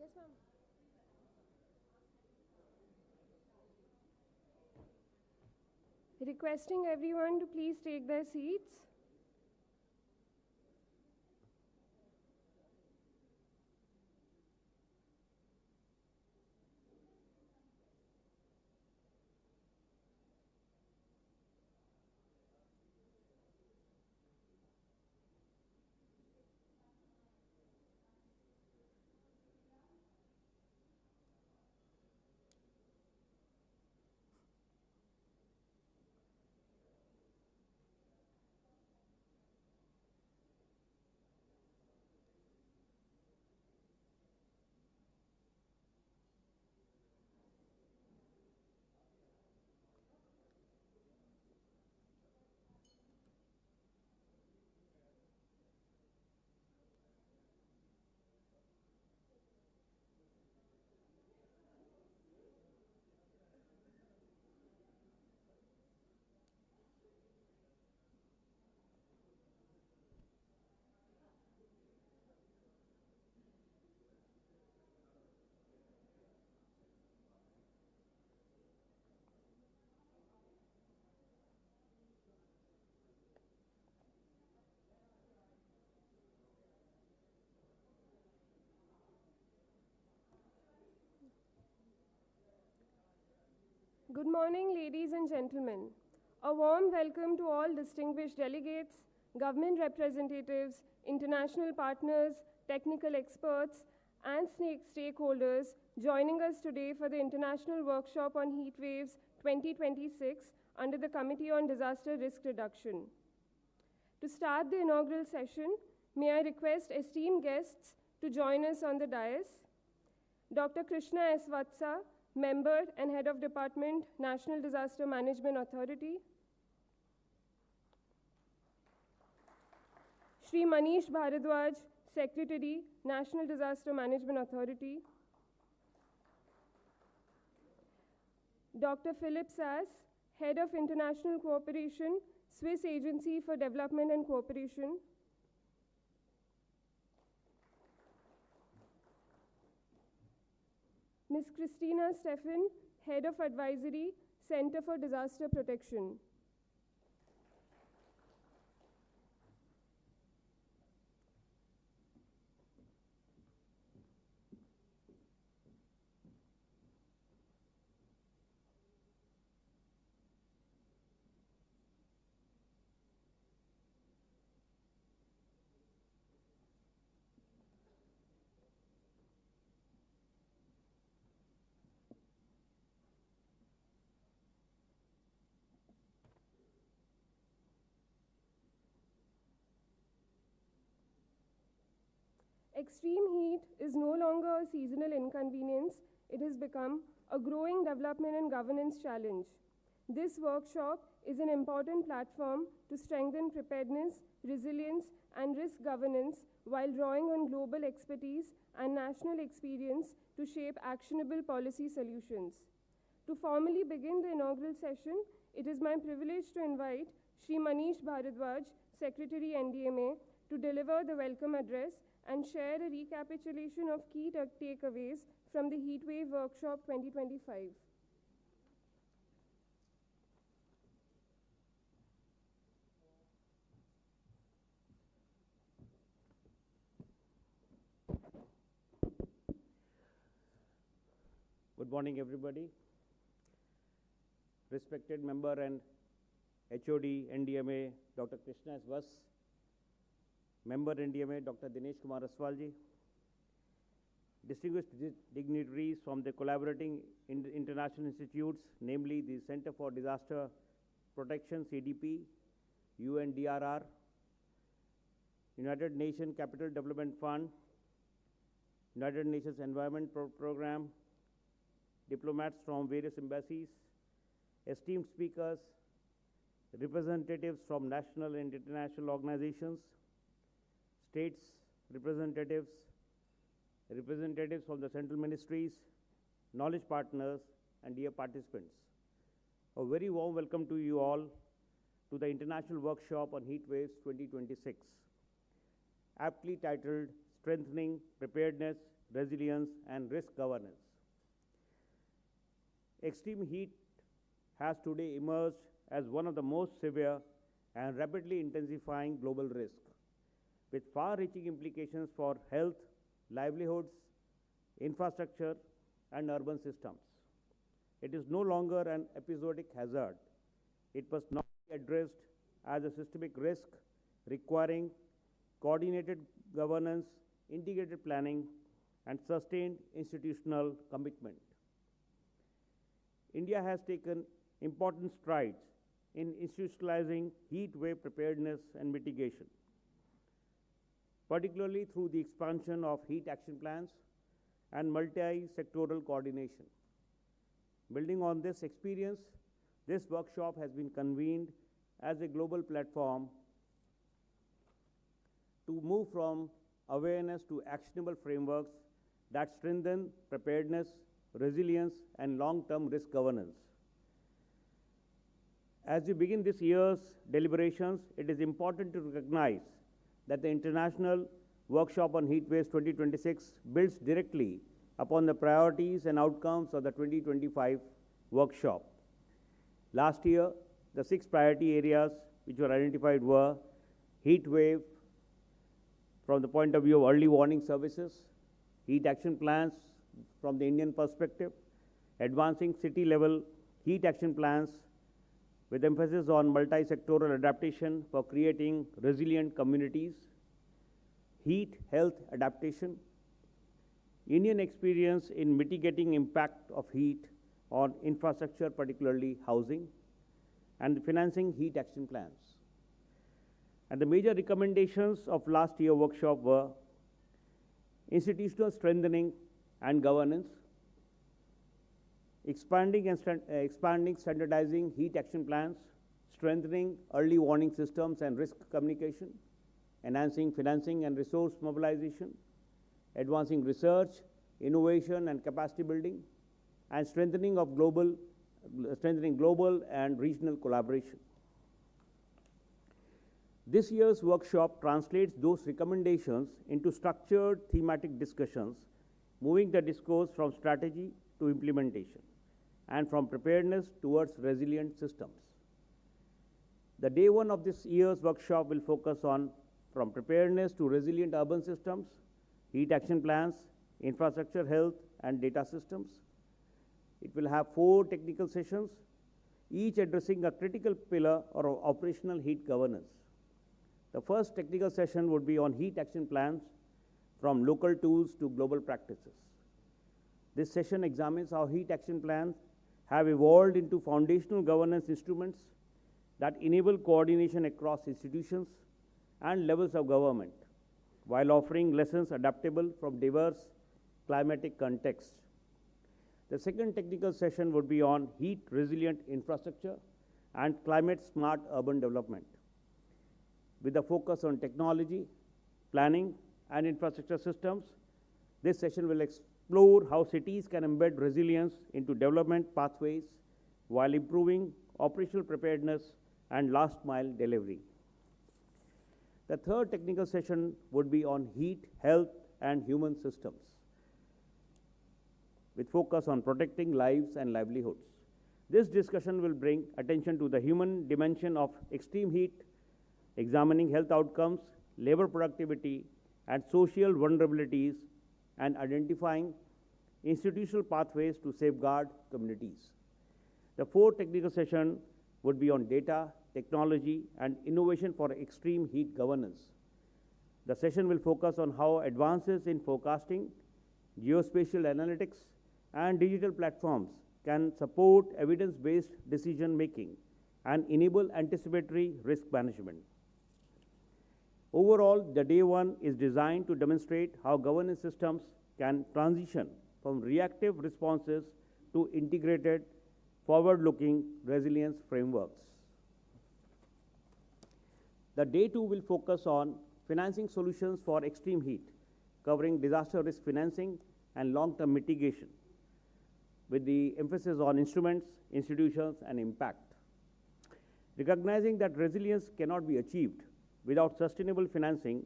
Yes, ma'am. Requesting everyone to please take their seats. Good morning, ladies and gentlemen. A warm welcome to all distinguished delegates, government representatives, international partners, technical experts, and stakeholders joining us today for the International Workshop on Heatwaves 2026 under the Committee on Disaster Risk Reduction. To start the inaugural session, may I request esteemed guests to join us on the dais. Dr. Krishna S. Vatsa, Member and Head of Department, National Disaster Management Authority. Shri Manish Bharadwaj, Secretary, National Disaster Management Authority. Dr. Philip Sass, Head of International Cooperation, Swiss Agency for Development and Cooperation. Ms. Christina Steffen, Head of Advisory, Center for Disaster Protection. Extreme heat is no longer a seasonal inconvenience, it has become a growing development and governance challenge. This workshop is an important platform to strengthen preparedness, resilience, and risk governance while drawing on global expertise and national experience to shape actionable policy solutions. To formally begin the inaugural session, it is my privilege to invite Shri Manish Bharadwaj, Secretary NDMA, to deliver the welcome address and share a recapitulation of key takeaways from the Heatwave Workshop 2025. Good morning, everybody. Respected member and HOD NDMA, Dr. Krishna S. Vatsa, Member NDMA, Dr. Dinesh Kumar Aswalji, distinguished dignitaries from the collaborating international institutes, namely the Center for Disaster Protection, CDP, UNDRR, United Nations Capital Development Fund, United Nations Environment Program, diplomats from various embassies, esteemed speakers, representatives from national and international organizations, states representatives, representatives from the central ministries, knowledge partners, and dear participants. A very warm welcome to you all to the International Workshop on Heatwaves 2026, aptly titled Strengthening Preparedness, resilience, and risk governance. Extreme heat has today emerged as one of the most severe and rapidly intensifying global risks, with far-reaching implications for health, livelihoods, infrastructure, and urban systems. It is no longer an episodic hazard. It must now be addressed as a systemic risk requiring coordinated governance, integrated planning, and sustained institutional commitment. India has taken important strides in institutionalizing heat wave preparedness and mitigation, particularly through the expansion of heat action plans and multi-sectoral coordination. Building on this experience, this workshop has been convened as a global platform to move from awareness to actionable frameworks that strengthen preparedness, resilience, and long-term risk governance. As we begin this year's deliberations, it is important to recognize that the International Workshop on Heatwaves 2026 builds directly upon the priorities and outcomes of the 2025 workshop. Last year, the 6 priority areas which were identified were heat wave from the point of view of early warning services, heat action plans from the Indian perspective, advancing city-level heat action plans with emphasis on multi-sectoral adaptation for creating resilient communities, heat health adaptation, Indian experience in mitigating impact of heat on infrastructure, particularly housing, and financing heat action plans. And the major recommendations of last year's workshop were institutional strengthening and governance, expanding standardizing heat action plans, strengthening early warning systems and risk communication, enhancing financing and resource mobilization, advancing research, innovation and capacity building, and strengthening global and regional collaboration. This year's workshop translates those recommendations into structured thematic discussions, moving the discourse from strategy to implementation and from preparedness towards resilient systems. The day one of this year's workshop will focus on from preparedness to resilient urban systems, heat action plans, infrastructure health, and data systems. It will have 4 technical sessions, each addressing a critical pillar or operational heat governance. The first technical session would be on heat action plans from local tools to global practices. This session examines how heat action plans have evolved into foundational governance instruments that enable coordination across institutions and levels of government, while offering lessons adaptable from diverse climatic contexts. The second technical session would be on heat resilient infrastructure and climate smart urban development, with a focus on technology, planning, and infrastructure systems. This session will explore how cities can embed resilience into development pathways while improving operational preparedness and last mile delivery. The third technical session would be on heat, health, and human systems, with focus on protecting lives and livelihoods. This discussion will bring attention to the human dimension of extreme heat, examining health outcomes, labor productivity, and social vulnerabilities, and identifying institutional pathways to safeguard communities. The fourth technical session would be on data, technology, and innovation for extreme heat governance. The session will focus on how advances in forecasting, geospatial analytics, and digital platforms can support evidence-based decision-making and enable anticipatory risk management. Overall, the day one is designed to demonstrate how governance systems can transition from reactive responses to integrated, forward-looking resilience frameworks. The day two will focus on financing solutions for extreme heat, covering disaster risk financing and long-term mitigation, with the emphasis on instruments, institutions, and impact. Recognizing that resilience cannot be achieved without sustainable financing,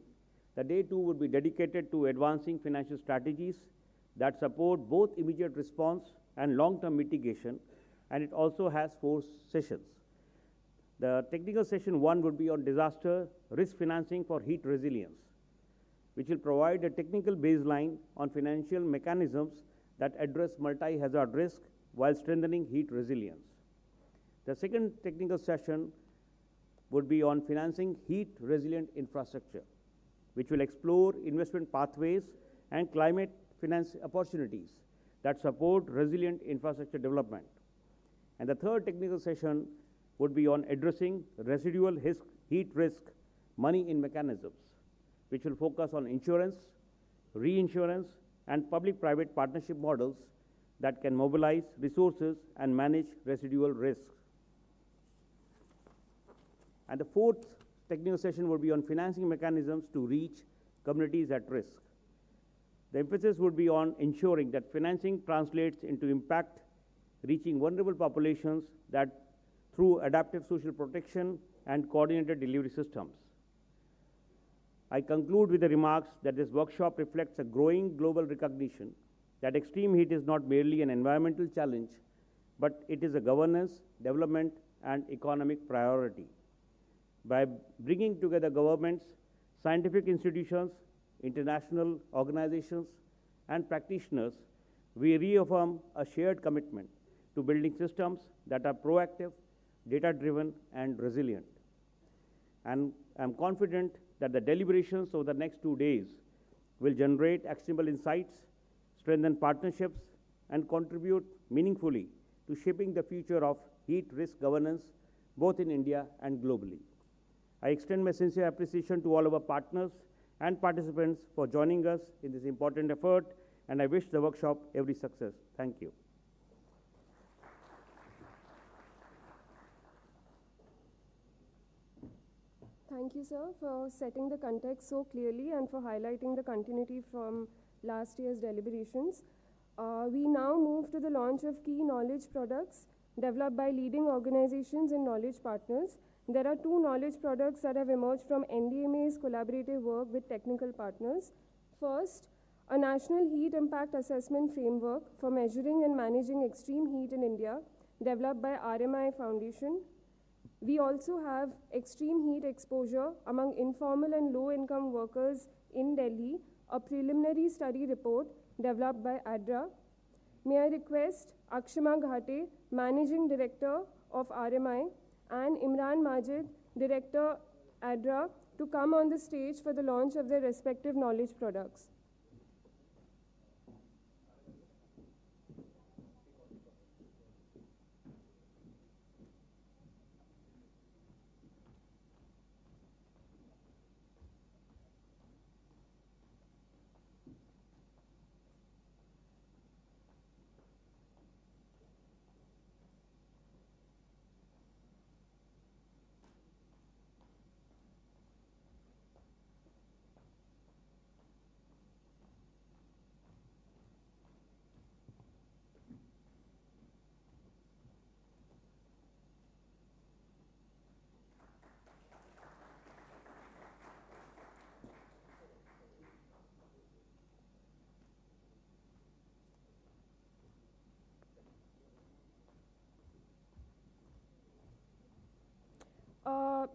the day two would be dedicated to advancing financial strategies that support both immediate response and long-term mitigation, and it also has 4 sessions. The technical session 1 would be on disaster risk financing for heat resilience, which will provide a technical baseline on financial mechanisms that address multi-hazard risk while strengthening heat resilience. The second technical session would be on financing heat-resilient infrastructure, which will explore investment pathways and climate finance opportunities that support resilient infrastructure development. And the third technical session would be on addressing residual heat risk money-in mechanisms, which will focus on insurance, reinsurance, and public-private partnership models that can mobilize resources and manage residual risks. And the fourth technical session would be on financing mechanisms to reach communities at risk. The emphasis would be on ensuring that financing translates into impact, reaching vulnerable populations that through adaptive social protection and coordinated delivery systems. I conclude with the remarks that this workshop reflects a growing global recognition that extreme heat is not merely an environmental challenge, but it is a governance, development, and economic priority. By bringing together governments, scientific institutions, international organizations, and practitioners, we reaffirm a shared commitment to building systems that are proactive, data-driven, and resilient. And I'm confident that the deliberations over the next 2 days will generate actionable insights, strengthen partnerships, and contribute meaningfully to shaping the future of heat risk governance, both in India and globally. I extend my sincere appreciation to all our partners and participants for joining us in this important effort, and I wish the workshop every success. Thank you. Thank you, sir, for setting the context so clearly and for highlighting the continuity from last year's deliberations. We now move to the launch of key knowledge products developed by leading organizations and knowledge partners. There are 2 knowledge products that have emerged from NDMA's collaborative work with technical partners. First, a national heat impact assessment framework for measuring and managing extreme heat in India, developed by RMI Foundation. We also have extreme heat exposure among informal and low-income workers in Delhi, a preliminary study report developed by ADRA. May I request Akshama Ghate, Managing Director of RMI, and Imran Majid, Director ADRA, to come on the stage for the launch of their respective knowledge products.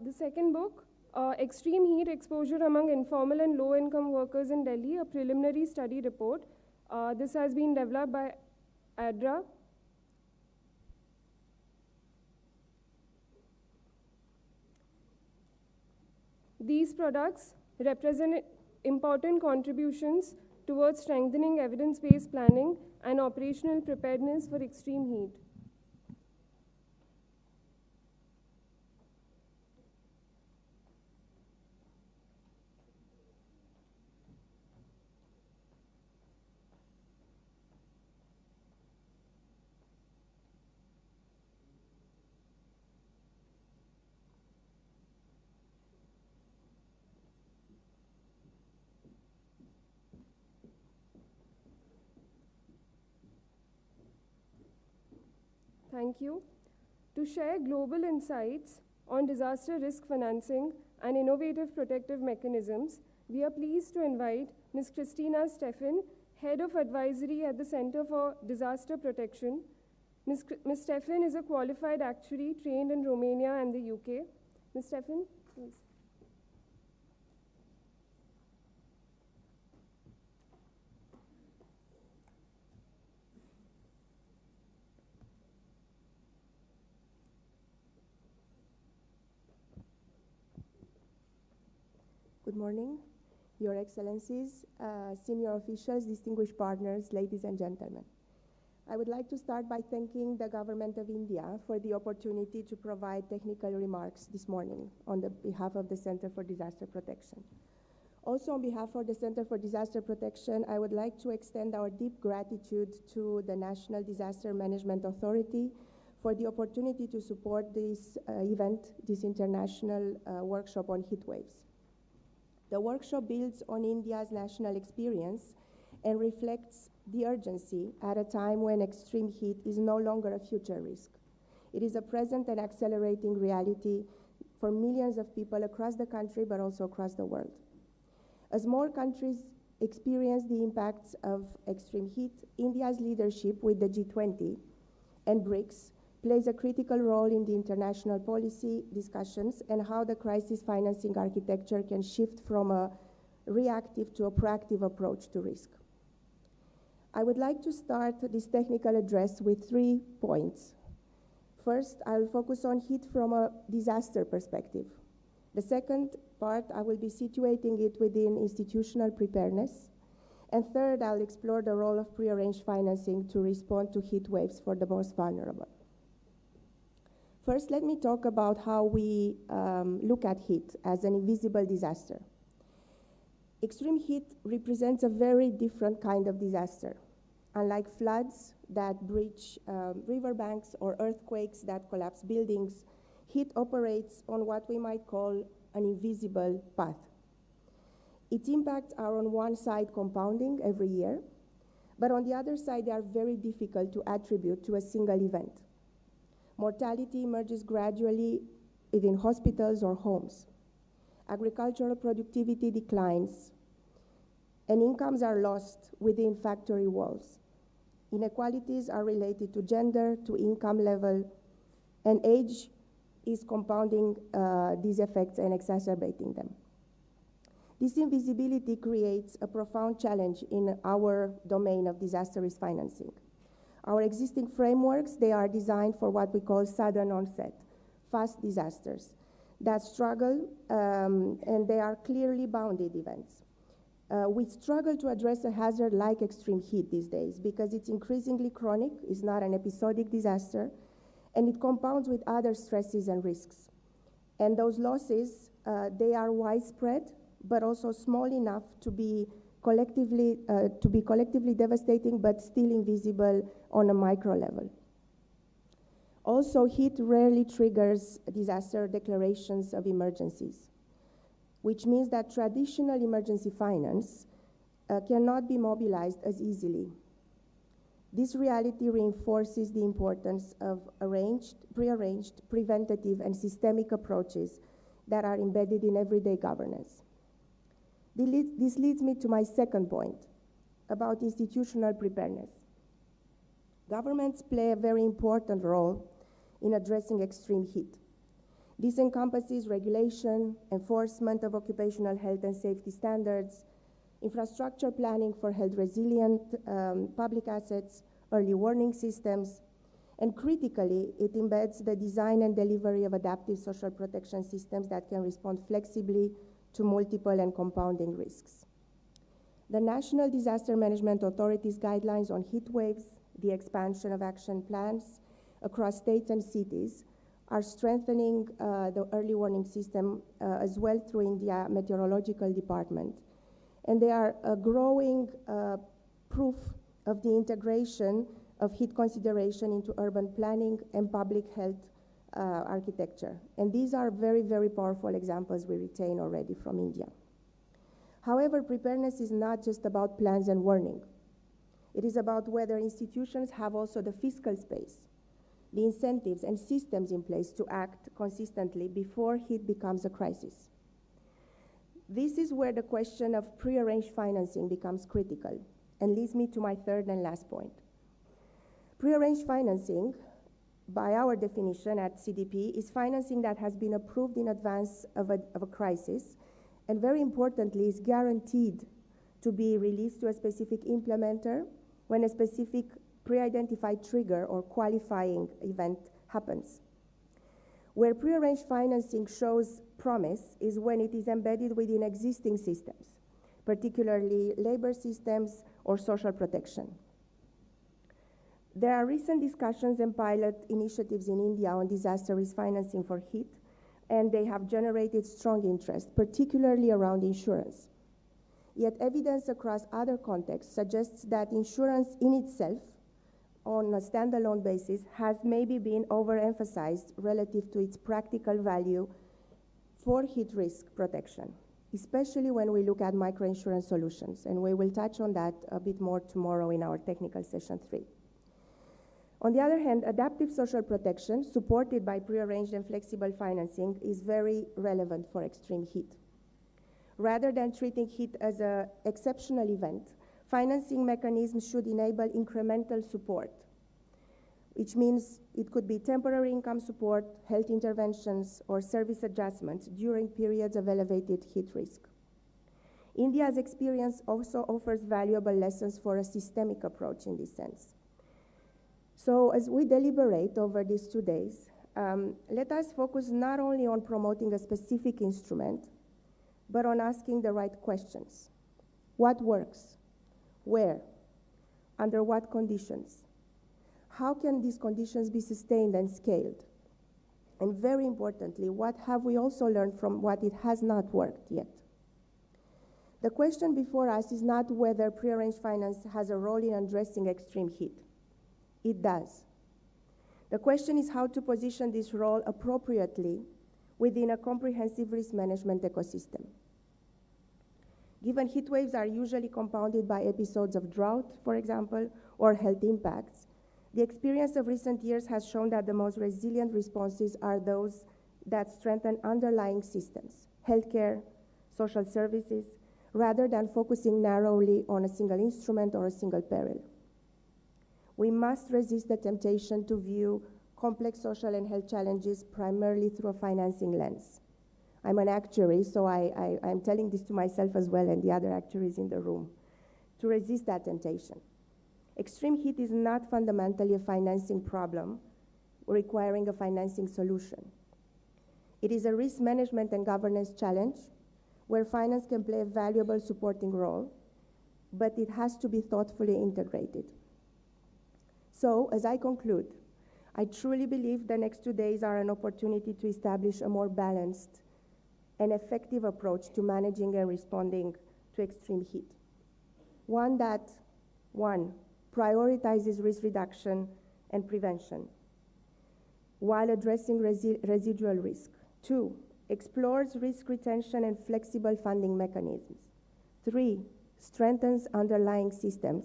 The second book, Extreme Heat Exposure Among Informal and Low-Income Workers in Delhi, a preliminary study report. This has been developed by ADRA. These products represent important contributions towards strengthening evidence-based planning and operational preparedness for extreme heat. Thank you. To share global insights on disaster risk financing and innovative protective mechanisms, we are pleased to invite Ms. Christina Steffen, Head of Advisory at the Center for Disaster Protection. Ms. Stefan is a qualified actuary trained in Romania and the UK. Ms. Stefan, please. Good morning, Your Excellencies, senior officials, distinguished partners, ladies and gentlemen. I would like to start by thanking the Government of India for the opportunity to provide technical remarks this morning on behalf of the Center for Disaster Protection. Also, on behalf of the Center for Disaster Protection, I would like to extend our deep gratitude to the National Disaster Management Authority for the opportunity to support this event, this international workshop on heat waves. The workshop builds on India's national experience and reflects the urgency at a time when extreme heat is no longer a future risk. It is a present and accelerating reality for millions of people across the country, but also across the world. As more countries experience the impacts of extreme heat, India's leadership with the G20 and BRICS plays a critical role in the international policy discussions and how the crisis financing architecture can shift from a reactive to a proactive approach to risk. I would like to start this technical address with 3 points. First, I will focus on heat from a disaster perspective. The second part, I will be situating it within institutional preparedness. And third, I'll explore the role of prearranged financing to respond to heat waves for the most vulnerable. First, let me talk about how we look at heat as an invisible disaster. Extreme heat represents a very different kind of disaster. Unlike floods that breach riverbanks or earthquakes that collapse buildings, heat operates on what we might call an invisible path. Its impacts are on one side compounding every year, but on the other side they are very difficult to attribute to a single event. Mortality emerges gradually within hospitals or homes. Agricultural productivity declines, and incomes are lost within factory walls. Inequalities are related to gender, to income level, and age is compounding these effects and exacerbating them. This invisibility creates a profound challenge in our domain of disaster risk financing. Our existing frameworks, they are designed for what we call sudden onset, fast disasters that struggle, and they are clearly bounded events. We struggle to address a hazard like extreme heat these days because it's increasingly chronic, it's not an episodic disaster, and it compounds with other stresses and risks. And those losses, they are widespread, but also small enough to be collectively devastating, but still invisible on a micro level. Also, heat rarely triggers disaster declarations of emergencies, which means that traditional emergency finance cannot be mobilized as easily. This reality reinforces the importance of prearranged, preventative, and systemic approaches that are embedded in everyday governance. This leads me to my second point about institutional preparedness. Governments play a very important role in addressing extreme heat. This encompasses regulation, enforcement of occupational health and safety standards, infrastructure planning for health-resilient public assets, early warning systems, and critically, it embeds the design and delivery of adaptive social protection systems that can respond flexibly to multiple and compounding risks. The National Disaster Management Authority's guidelines on heat waves, the expansion of action plans across states and cities, are strengthening the early warning system as well through India Meteorological Department. And they are a growing proof of the integration of heat consideration into urban planning and public health architecture. And these are very, very powerful examples we retain already from India. However, preparedness is not just about plans and warning. It is about whether institutions have also the fiscal space, the incentives and systems in place to act consistently before heat becomes a crisis. This is where the question of prearranged financing becomes critical. and leads me to my third and last point. Prearranged financing, by our definition at CDP, is financing that has been approved in advance of a crisis, and very importantly, is guaranteed to be released to a specific implementer when a specific pre-identified trigger or qualifying event happens. Where prearranged financing shows promise is when it is embedded within existing systems, particularly labor systems or social protection. There are recent discussions and pilot initiatives in India on disaster risk financing for heat, and they have generated strong interest, particularly around insurance. Yet evidence across other contexts suggests that insurance in itself, on a standalone basis, has maybe been overemphasized relative to its practical value for heat risk protection, especially when we look at microinsurance solutions, and we will touch on that a bit more tomorrow in our technical session 3. On the other hand, adaptive social protection, supported by prearranged and flexible financing, is very relevant for extreme heat. Rather than treating heat as an exceptional event, financing mechanisms should enable incremental support, which means it could be temporary income support, health interventions, or service adjustments during periods of elevated heat risk. India's experience also offers valuable lessons for a systemic approach in this sense. So as we deliberate over these 2 days, let us focus not only on promoting a specific instrument, but on asking the right questions. What works? Where? Under what conditions? How can these conditions be sustained and scaled? And very importantly, what have we also learned from what it has not worked yet? The question before us is not whether prearranged finance has a role in addressing extreme heat. It does. The question is how to position this role appropriately within a comprehensive risk management ecosystem. Given heat waves are usually compounded by episodes of drought, for example, or health impacts, the experience of recent years has shown that the most resilient responses are those that strengthen underlying systems, healthcare, social services, rather than focusing narrowly on a single instrument or a single peril. We must resist the temptation to view complex social and health challenges primarily through a financing lens. I'm an actuary, so I'm telling this to myself as well and the other actuaries in the room, to resist that temptation. Extreme heat is not fundamentally a financing problem requiring a financing solution. It is a risk management and governance challenge where finance can play a valuable supporting role, but it has to be thoughtfully integrated. So, as I conclude, I truly believe the next 2 days are an opportunity to establish a more balanced and effective approach to managing and responding to extreme heat. One that, prioritizes risk reduction and prevention while addressing residual risk. 2, explores risk retention and flexible funding mechanisms. 3, strengthens underlying systems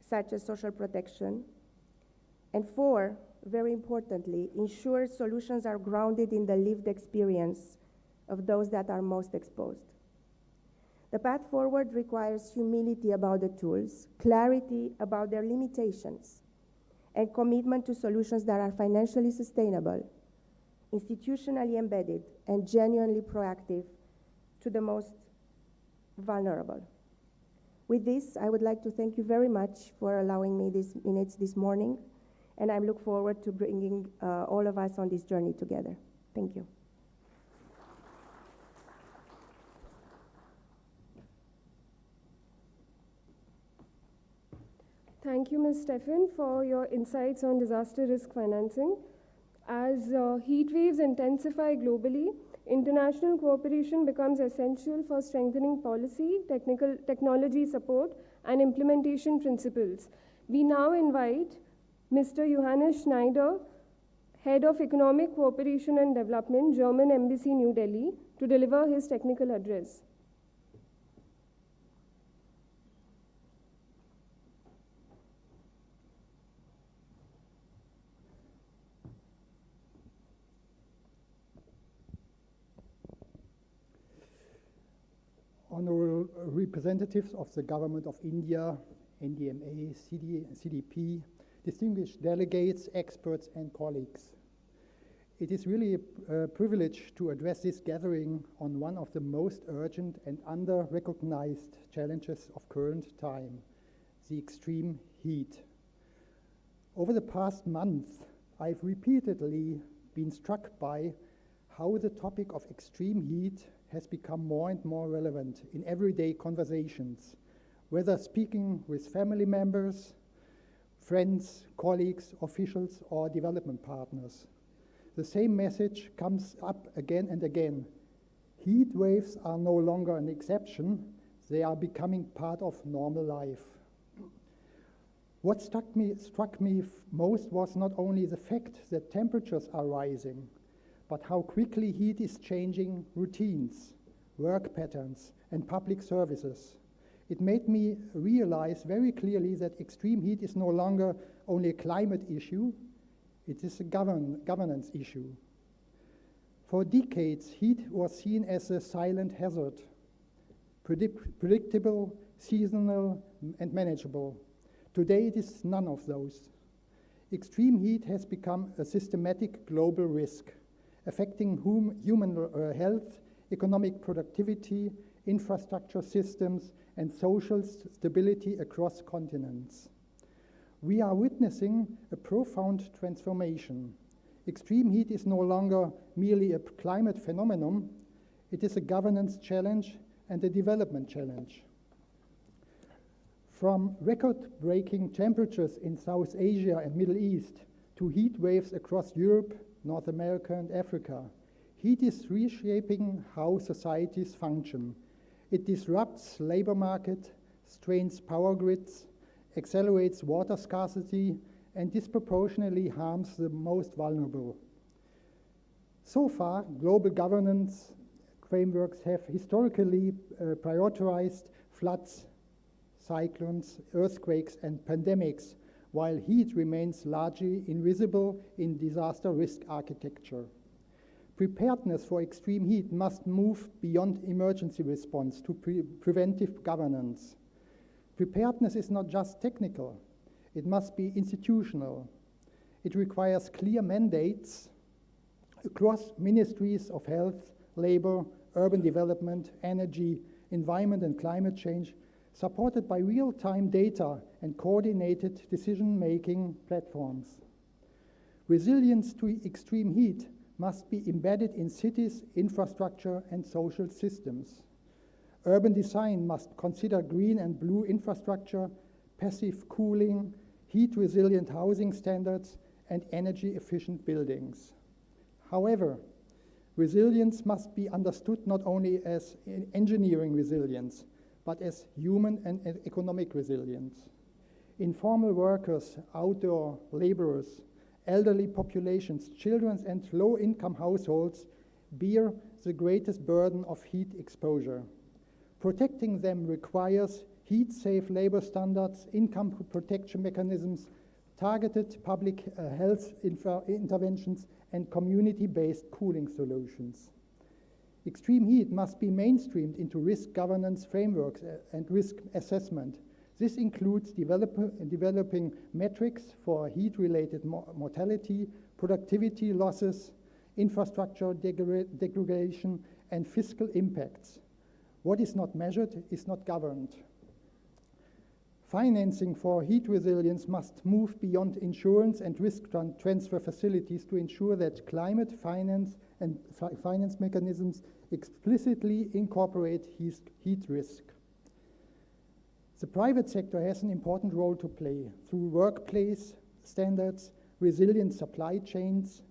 such as social protection. And 4, very importantly, ensures solutions are grounded in the lived experience of those that are most exposed. The path forward requires humility about the tools, clarity about their limitations, and commitment to solutions that are financially sustainable, institutionally embedded, and genuinely proactive to the most vulnerable. With this, I would like to thank you very much for allowing me these minutes this morning, and I look forward to bringing all of us on this journey together. Thank you. Thank you, Ms. Stephan, for your insights on disaster risk financing. As heat waves intensify globally, international cooperation becomes essential for strengthening policy, technology support, and implementation principles. We now invite Mr. Johannes Schneider, Head of Economic Cooperation and Development, German Embassy, New Delhi, to deliver his technical address. Honorable honorable representatives of the Government of India, NDMA, CDP, distinguished delegates, experts, and colleagues. It is really a privilege to address this gathering on one of the most urgent and under-recognized challenges of current time, the extreme heat. Over the past month, I've repeatedly been struck by how the topic of extreme heat has become more and more relevant in everyday conversations, whether speaking with family members, friends, colleagues, officials, or development partners. The same message comes up again and again. Heat waves are no longer an exception, they are becoming part of normal life. What struck me most was not only the fact that temperatures are rising, but how quickly heat is changing routines, work patterns, and public services. It made me realize very clearly that extreme heat is no longer only a climate issue, it is a governance issue. For decades, heat was seen as a silent hazard, predictable, seasonal, and manageable. Today, it is none of those. Extreme heat has become a systematic global risk, affecting human health, economic productivity, infrastructure systems, and social stability across continents. We are witnessing a profound transformation. Extreme heat is no longer merely a climate phenomenon, it is a governance challenge and a development challenge. From record-breaking temperatures in South Asia and Middle East to heat waves across Europe, North America, and Africa, heat is reshaping how societies function. It disrupts labor market, strains power grids, accelerates water scarcity, and disproportionately harms the most vulnerable. So far, global governance frameworks have historically prioritized floods, cyclones, earthquakes, and pandemics, while heat remains largely invisible in disaster risk architecture. Preparedness for extreme heat must move beyond emergency response to preventive governance. Preparedness is not just technical, it must be institutional. It requires clear mandates across ministries of health, labor, urban development, energy, environment, and climate change, supported by real-time data and coordinated decision-making platforms. Resilience to extreme heat must be embedded in cities, infrastructure, and social systems. Urban design must consider green and blue infrastructure, passive cooling, heat-resilient housing standards, and energy-efficient buildings. However, resilience must be understood not only as engineering resilience, but as human and economic resilience. Informal workers, outdoor laborers, elderly populations, children, and low-income households bear the greatest burden of heat exposure. Protecting them requires heat-safe labor standards, income protection mechanisms, targeted public health interventions, and community-based cooling solutions. Extreme heat must be mainstreamed into risk governance frameworks and risk assessment. This includes developing metrics for heat-related mortality, productivity losses, infrastructure degradation, and fiscal impacts. What is not measured is not governed. Financing for heat resilience must move beyond insurance and risk transfer facilities to ensure that climate finance and finance mechanisms explicitly incorporate heat risk. The private sector has an important role to play through workplace standards, resilient supply chains,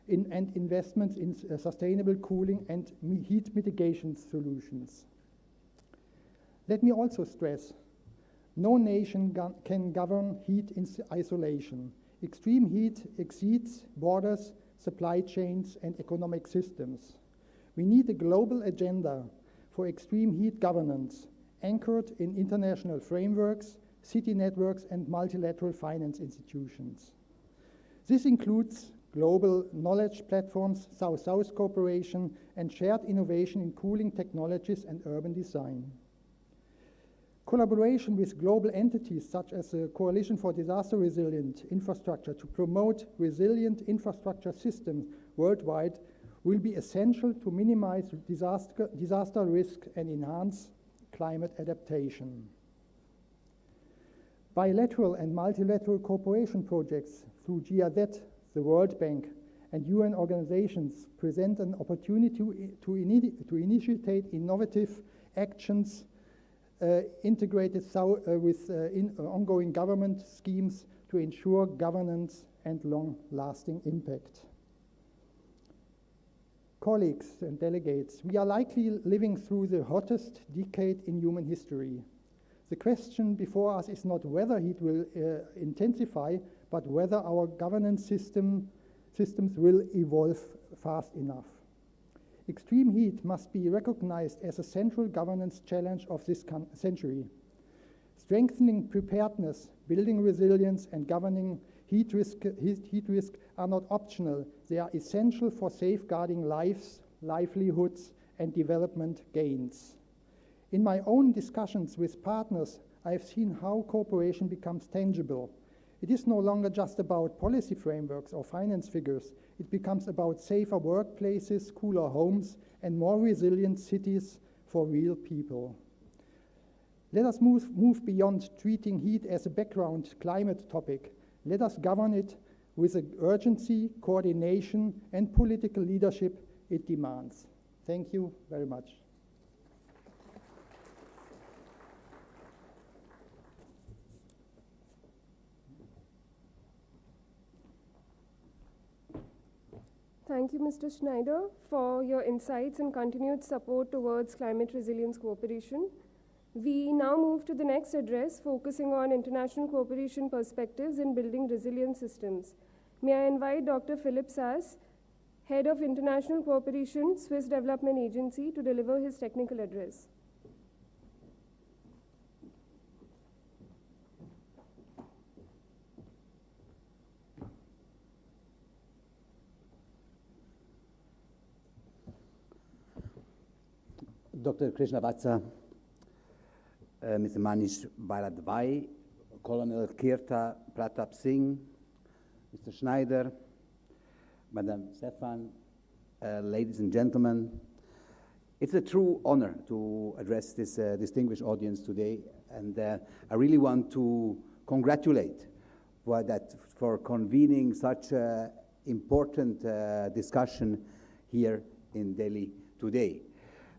and investments in sustainable cooling and heat mitigation solutions. Let me also stress, no nation can govern heat in isolation. Extreme heat exceeds borders, supply chains, and economic systems. We need a global agenda for extreme heat governance, anchored in international frameworks, city networks, and multilateral finance institutions. This includes global knowledge platforms, South-South cooperation, and shared innovation in cooling technologies and urban design. Collaboration with global entities such as the Coalition for Disaster Resilient Infrastructure to promote resilient infrastructure systems worldwide will be essential to minimize disaster risk and enhance climate adaptation. Bilateral and multilateral cooperation projects through GIZ, the World Bank, and UN organizations present an opportunity to initiate innovative actions integrated with ongoing government schemes to ensure governance and long-lasting impact. Colleagues and delegates, we are likely living through the hottest decade in human history. The question before us is not whether heat will intensify, but whether our governance systems will evolve fast enough. Extreme heat must be recognized as a central governance challenge of this century. Strengthening preparedness, building resilience, and governing heat risk are not optional. They are essential for safeguarding lives, livelihoods, and development gains. In my own discussions with partners, I have seen how cooperation becomes tangible. It is no longer just about policy frameworks or finance figures. It becomes about safer workplaces, cooler homes, and more resilient cities for real people. Let us move beyond treating heat as a background climate topic. Let us govern it with the urgency, coordination, and political leadership it demands. Thank you very much. Thank you, Mr. Schneider, for your insights and continued support towards climate resilience cooperation. We now move to the next address, focusing on international cooperation perspectives in building resilient systems. May I invite Dr. Philip Sass, Head of International Cooperation, Swiss Development Agency, to deliver his technical address. Dr. Krishna Vatsa, Mr. Manish Bharadwaj, Colonel Kirta Pratap Singh, Mr. Schneider, Madam Stefan, ladies and gentlemen, it's a true honor to address this distinguished audience today, and I really want to congratulate for convening such an important discussion here in Delhi today.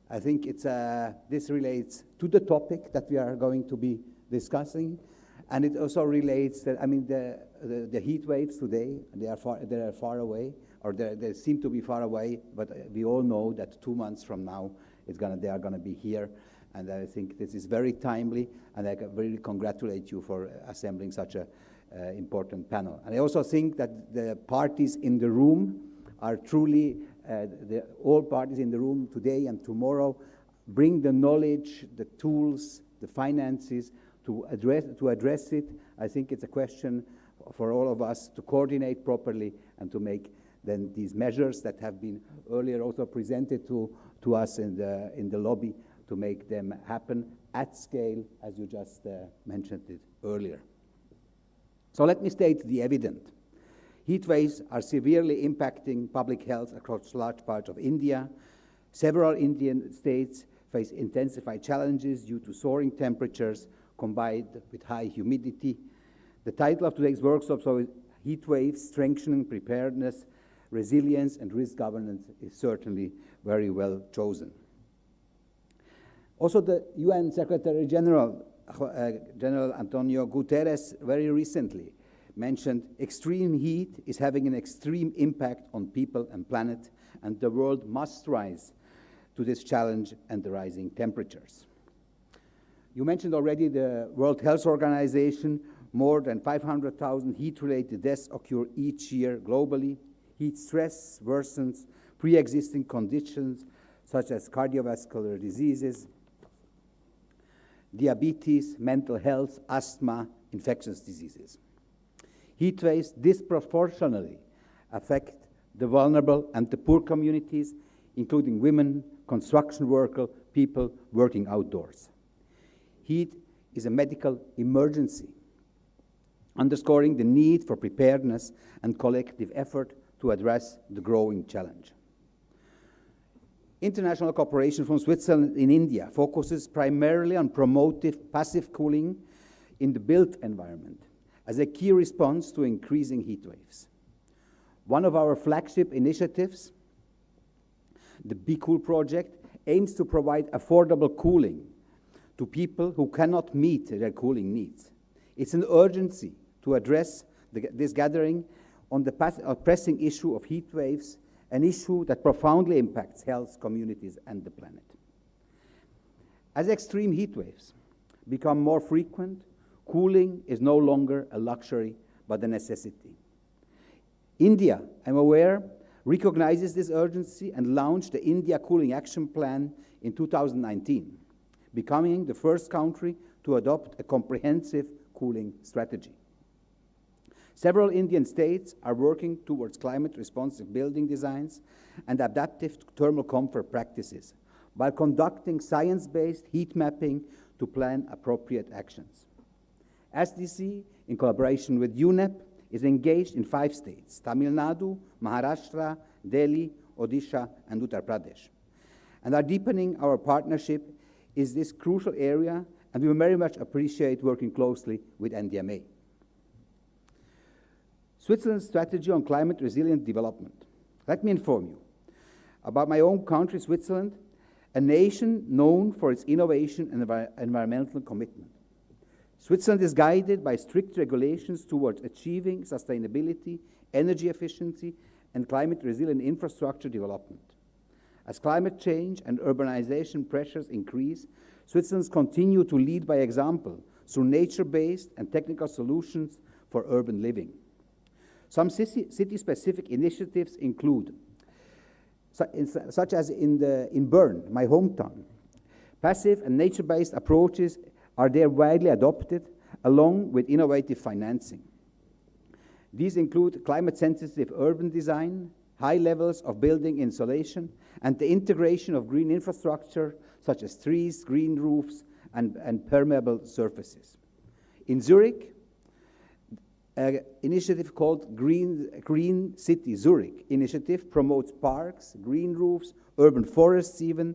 I think this relates to the topic that we are going to be discussing, and it also relates that, I mean, the heat waves today, they are far away, or they seem to be far away, but we all know that 2 months from now, they are gonna be here, and I think this is very timely, and I really congratulate you for assembling such a important panel. And I also think that the parties in the room are truly all parties in the room today and tomorrow bring the knowledge, the tools, the finances to address it. I think it's a question for all of us to coordinate properly and to make then these measures that have been earlier also presented to us in the lobby, to make them happen at scale, as you just mentioned it earlier. So let me state the evident. Heat waves are severely impacting public health across large parts of India. Several Indian states face intensified challenges due to soaring temperatures combined with high humidity. The title of today's workshop, so Heat Waves, Strengthening Preparedness, Resilience and Risk Governance, is certainly very well chosen. Also, the UN Secretary General, General Antonio Guterres, very recently mentioned extreme heat is having an extreme impact on people and planet, and the world must rise to this challenge and the rising temperatures. You mentioned already the World Health Organization. More than 500,000 heat-related deaths occur each year globally. Heat stress worsens pre-existing conditions such as cardiovascular diseases, diabetes, mental health, asthma, infectious diseases. Heat waves disproportionately affect the vulnerable and the poor communities, including women, construction workers, people working outdoors. Heat is a medical emergency, underscoring the need for preparedness and collective effort to address the growing challenge. International cooperation from Switzerland in India focuses primarily on promoting passive cooling in the built environment as a key response to increasing heat waves. One of our flagship initiatives, the Be Cool project, aims to provide affordable cooling to people who cannot meet their cooling needs. It's an urgency to address this gathering on the pressing issue of heat waves, an issue that profoundly impacts health, communities, and the planet. As extreme heat waves become more frequent, cooling is no longer a luxury, but a necessity. India, I'm aware, recognizes this urgency and launched the India Cooling Action Plan in 2019, becoming the first country to adopt a comprehensive cooling strategy. Several Indian states are working towards climate-responsive building designs and adaptive thermal comfort practices, while conducting science-based heat mapping to plan appropriate actions. SDC, in collaboration with UNEP, is engaged in 5 states: Tamil Nadu, Maharashtra, Delhi, Odisha, and Uttar Pradesh, and are deepening our partnership in this crucial area, and we very much appreciate working closely with NDMA. Switzerland's strategy on climate-resilient development. Let me inform you about my own country, Switzerland, a nation known for its innovation and environmental commitment. Switzerland is guided by strict regulations towards achieving sustainability, energy efficiency, and climate-resilient infrastructure development. As climate change and urbanization pressures increase, Switzerland continues to lead by example through nature-based and technical solutions for urban living. Some city-specific initiatives include, such as in Bern, my hometown, passive and nature-based approaches are there widely adopted, along with innovative financing. These include climate-sensitive urban design, high levels of building insulation, and the integration of green infrastructure, such as trees, green roofs, and permeable surfaces. In Zurich, an initiative called Green City Zurich initiative promotes parks, green roofs, urban forests even,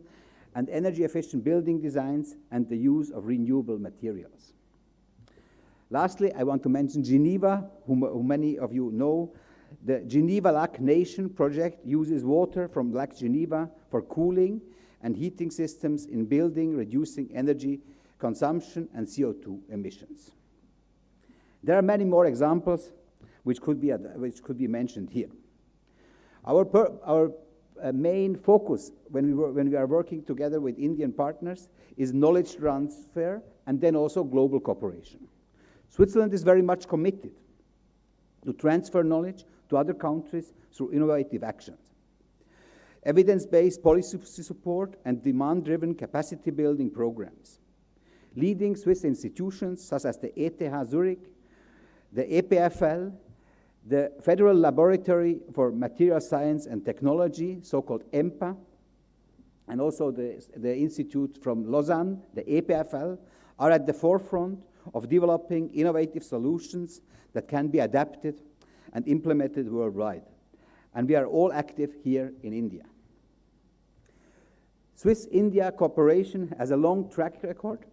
and energy-efficient building designs and the use of renewable materials. Lastly, I want to mention Geneva, who many of you know. The Geneva Lac Nation project uses water from Lake Geneva for cooling and heating systems in building, reducing energy consumption and CO2 emissions. There are many more examples which could be mentioned here. Our main focus when we are working together with Indian partners is knowledge transfer and then also global cooperation. Switzerland is very much committed to transfer knowledge to other countries through innovative actions. Evidence-based policy support and demand-driven capacity building programs. Leading Swiss institutions such as the ETH Zurich, the EPFL, the Federal Laboratory for Material Science and Technology, so-called EMPA, and also the Institute from Lausanne, the EPFL, are at the forefront of developing innovative solutions that can be adapted and implemented worldwide. And we are all active here in India. Swiss-India cooperation has a long track record,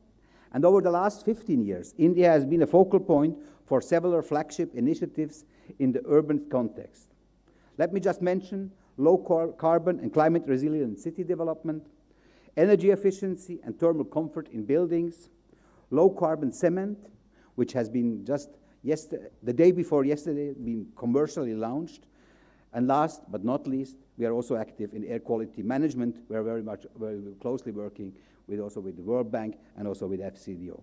and over the last 15 years, India has been a focal point for several flagship initiatives in the urban context. Let me just mention low carbon and climate resilient city development, energy efficiency and thermal comfort in buildings, low carbon cement, which has been just the day before yesterday been commercially launched, and last but not least, we are also active in air quality management. We are very closely working also with the World Bank and also with FCDO.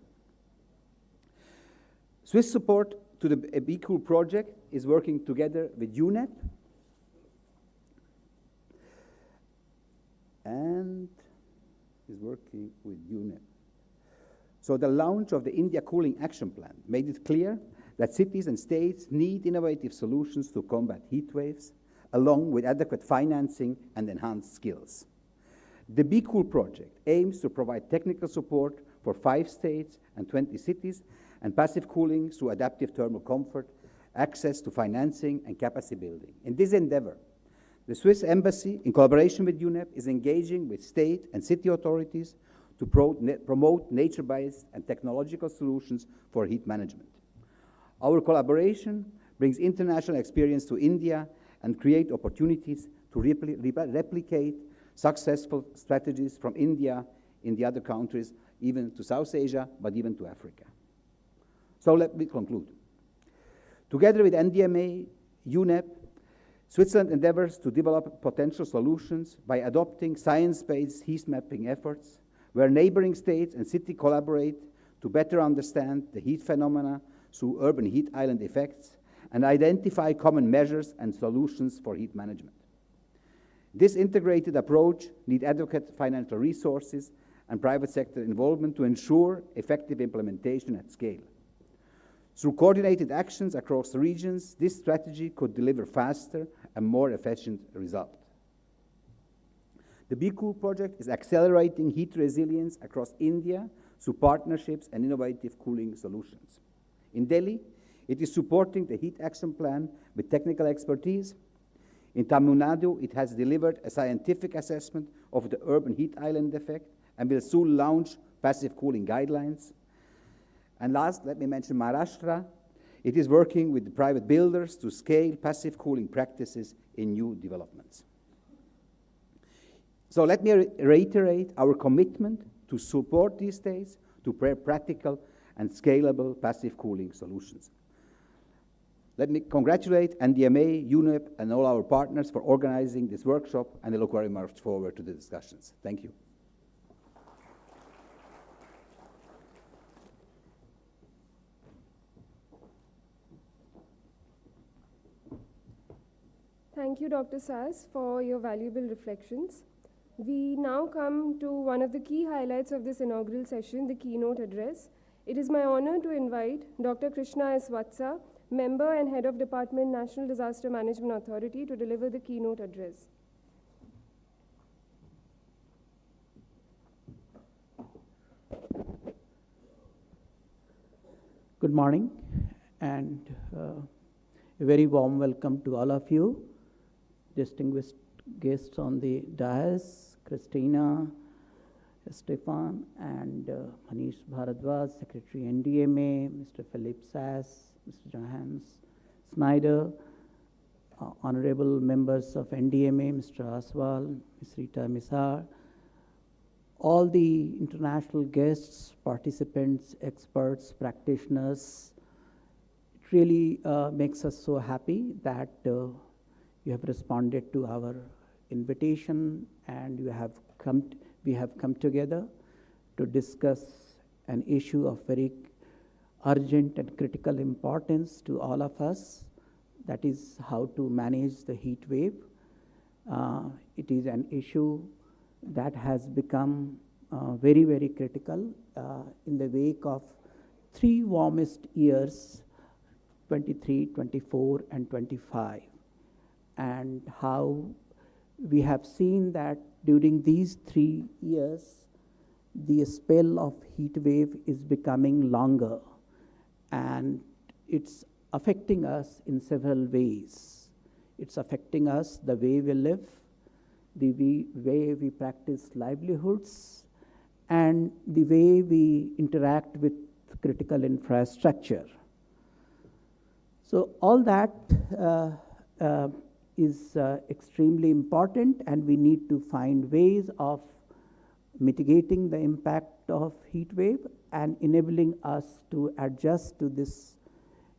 Swiss support to the Be Cool project is working together with UNEP and is working with UNEP. So the launch of the India Cooling Action Plan made it clear that cities and states need innovative solutions to combat heat waves, along with adequate financing and enhanced skills. The Be Cool project aims to provide technical support for 5 states and 20 cities, and passive cooling through adaptive thermal comfort, access to financing, and capacity building. In this endeavor, the Swiss Embassy, in collaboration with UNEP, is engaging with state and city authorities to promote nature-based and technological solutions for heat management. Our collaboration brings international experience to India and create opportunities to replicate successful strategies from India in the other countries, even to South Asia, but even to Africa. So let me conclude. Together with NDMA, UNEP, Switzerland endeavors to develop potential solutions by adopting science-based heat mapping efforts, where neighboring states and cities collaborate to better understand the heat phenomena through urban heat island effects and identify common measures and solutions for heat management. This integrated approach needs adequate financial resources and private sector involvement to ensure effective implementation at scale. Through coordinated actions across the regions, this strategy could deliver faster and more efficient results. The BeCool project is accelerating heat resilience across India through partnerships and innovative cooling solutions. In Delhi, it is supporting the Heat Action Plan with technical expertise. In Tamil Nadu, it has delivered a scientific assessment of the urban heat island effect and will soon launch passive cooling guidelines. And last, let me mention Maharashtra. It is working with the private builders to scale passive cooling practices in new developments. So let me reiterate our commitment to support these states to prepare practical and scalable passive cooling solutions. Let me congratulate NDMA, UNEP, and all our partners for organizing this workshop, and I look very much forward to the discussions. Thank you. Thank you, Dr. Sass, for your valuable reflections. We now come to one of the key highlights of this inaugural session, the keynote address. It is my honor to invite Dr. Krishna S. Vatsa, Member and Head of Department, National Disaster Management Authority, to deliver the keynote address. Good morning, and a very warm welcome to all of you, distinguished guests on the dais, Christina, Stefan, and Manish Bharadwaj, Secretary NDMA, Mr. Philip Sass, Mr. Johannes Snyder, honorable members of NDMA, Mr. Aswal, Ms. Rita Misar, all the international guests, participants, experts, practitioners. It really makes us so happy that you have responded to our invitation, and we have come together to discuss an issue of very urgent and critical importance to all of us, that is how to manage the heat wave. It is an issue that has become very, very critical in the wake of 3 warmest years, 23, 24, and 25, and how we have seen that during these 3 years, the spell of heat wave is becoming longer, and it's affecting us in several ways. It's affecting us the way we live, the way we practice livelihoods, and the way we interact with critical infrastructure. So all that is extremely important, and we need to find ways of mitigating the impact of heat wave and enabling us to adjust to this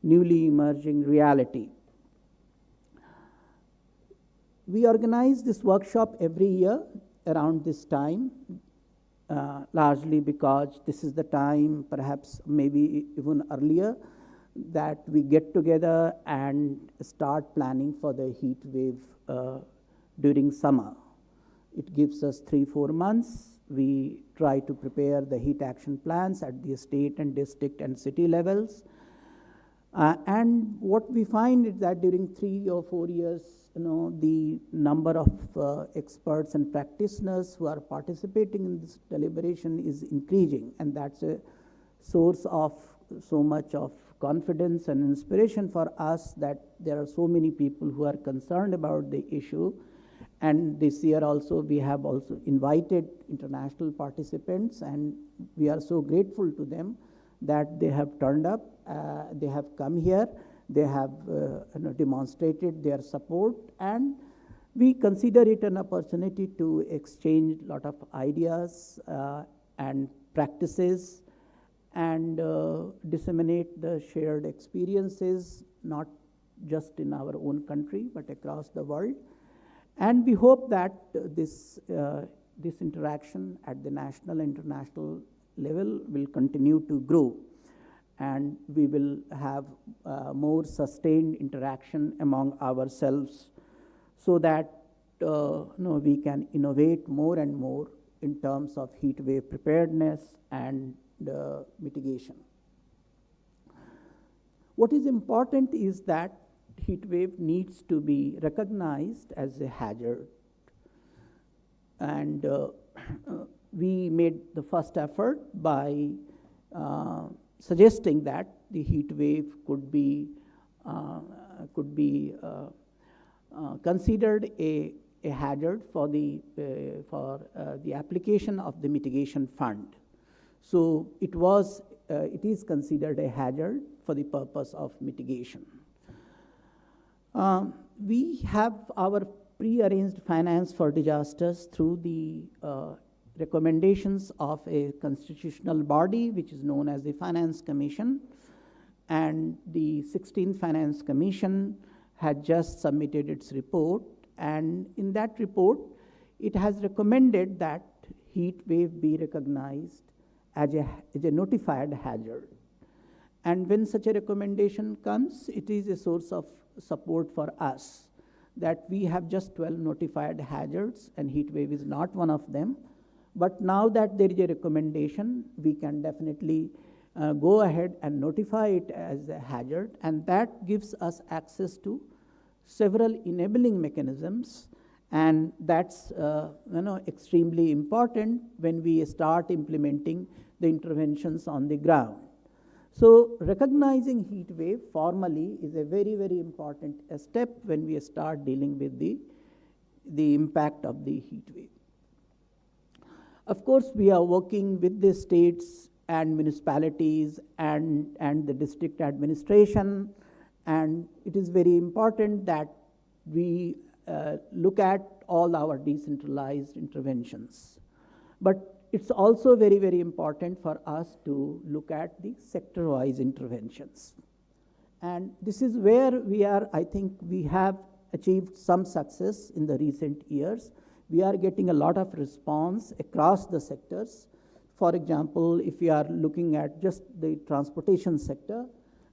newly emerging reality. We organize this workshop every year around this time, largely because this is the time, perhaps maybe even earlier, that we get together and start planning for the heat wave during summer. It gives us 3-4 months. We try to prepare the heat action plans at the state and district and city levels. And what we find is that during 3 or 4 years, the number of experts and practitioners who are participating in this deliberation is increasing, and that's a source of so much of confidence and inspiration for us that there are so many people who are concerned about the issue. And this year also, we have also invited international participants, and we are so grateful to them that they have turned up, they have come here, they have demonstrated their support, and we consider it an opportunity to exchange a lot of ideas and practices and disseminate the shared experiences, not just in our own country, but across the world. And we hope that this interaction at the national and international level will continue to grow, and we will have more sustained interaction among ourselves so that we can innovate more and more in terms of heat wave preparedness and mitigation. What is important is that heat wave needs to be recognized as a hazard, and we made the first effort by suggesting that the heat wave could be considered a hazard for the application of the mitigation fund. So it is considered a hazard for the purpose of mitigation. We have our pre-arranged finance for disasters through the recommendations of a constitutional body which is known as the Finance Commission, and the 16th Finance Commission had just submitted its report, and in that report it has recommended that heat wave be recognized as a notified hazard. And when such a recommendation comes, it is a source of support for us that we have just 12 notified hazards and heat wave is not one of them. But now that there is a recommendation, we can definitely go ahead and notify it as a hazard, and that gives us access to several enabling mechanisms, and that's extremely important when we start implementing the interventions on the ground. So recognizing heat wave formally is a very, very important step when we start dealing with the impact of the heat wave. Of course, we are working with the states and municipalities and the district administration, and it is very important that we look at all our decentralized interventions. But it's also very, very important for us to look at the sector-wise interventions. And this is where I think we have achieved some success in the recent years. We are getting a lot of response across the sectors. For example, if we are looking at just the transportation sector,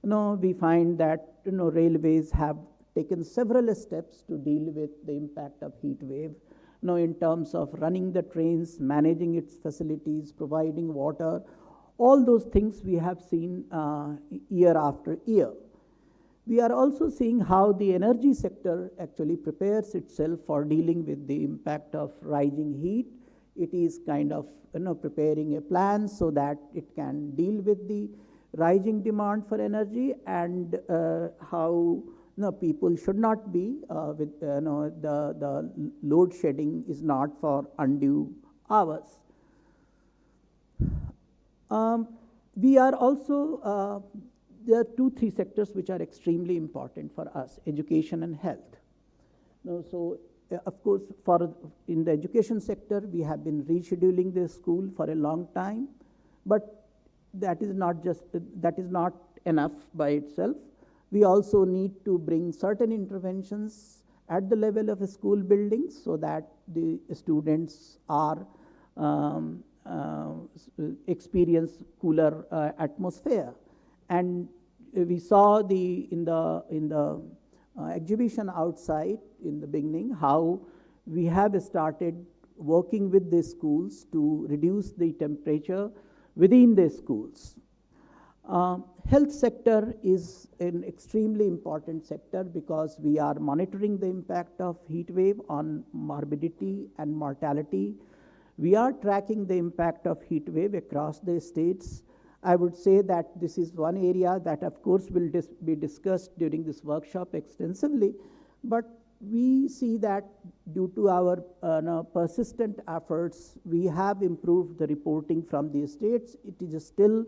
we find that railways have taken several steps to deal with the impact of heat wave, in terms of running the trains, managing its facilities, providing water. All those things we have seen year after year. We are also seeing how the energy sector actually prepares itself for dealing with the impact of rising heat. It is kind of preparing a plan so that it can deal with the rising demand for energy, and how people should not be with the load shedding is not for undue hours. We are also there are 2-3 sectors which are extremely important for us: education and health. So of course, in the education sector, we have been rescheduling the school for a long time, but that is not enough by itself. We also need to bring certain interventions at the level of school buildings so that the students are experience cooler atmosphere. And we saw in the exhibition outside in the beginning how we have started working with the schools to reduce the temperature within the schools. Health sector is an extremely important sector because we are monitoring the impact of heat wave on morbidity and mortality. We are tracking the impact of heat wave across the states. I would say that this is one area that of course will be discussed during this workshop extensively, but we see that due to our persistent efforts, we have improved the reporting from the states. It is still,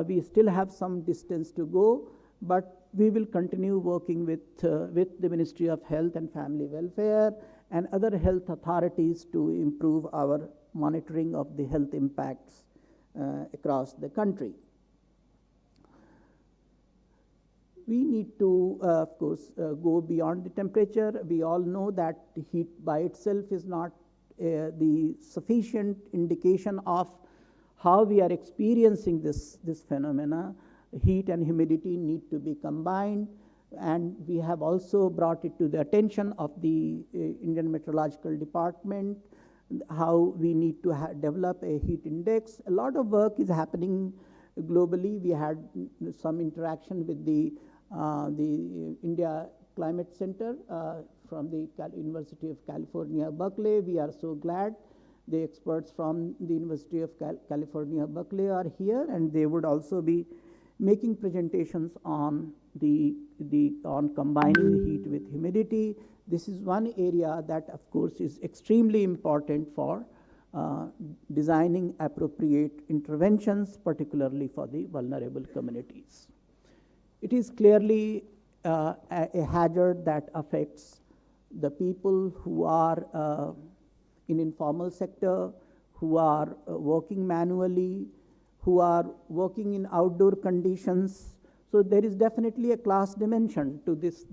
we still have some distance to go, but we will continue working with the Ministry of Health and Family Welfare and other health authorities to improve our monitoring of the health impacts across the country. We need to, of course, go beyond the temperature. We all know that heat by itself is not the sufficient indication of how we are experiencing this phenomena. Heat and humidity need to be combined, and we have also brought it to the attention of the Indian Meteorological Department, how we need to develop a heat index. A lot of work is happening globally. We had some interaction with the India Climate Center from the University of California, Berkeley. We are so glad the experts from the University of California, Berkeley are here, and they would also be making presentations on on combining the heat with humidity. This is one area that, of course, is extremely important for designing appropriate interventions, particularly for the vulnerable communities. It is clearly a hazard that affects the people who are in informal sector, who are working manually, who are working in outdoor conditions. So there is definitely a class dimension to this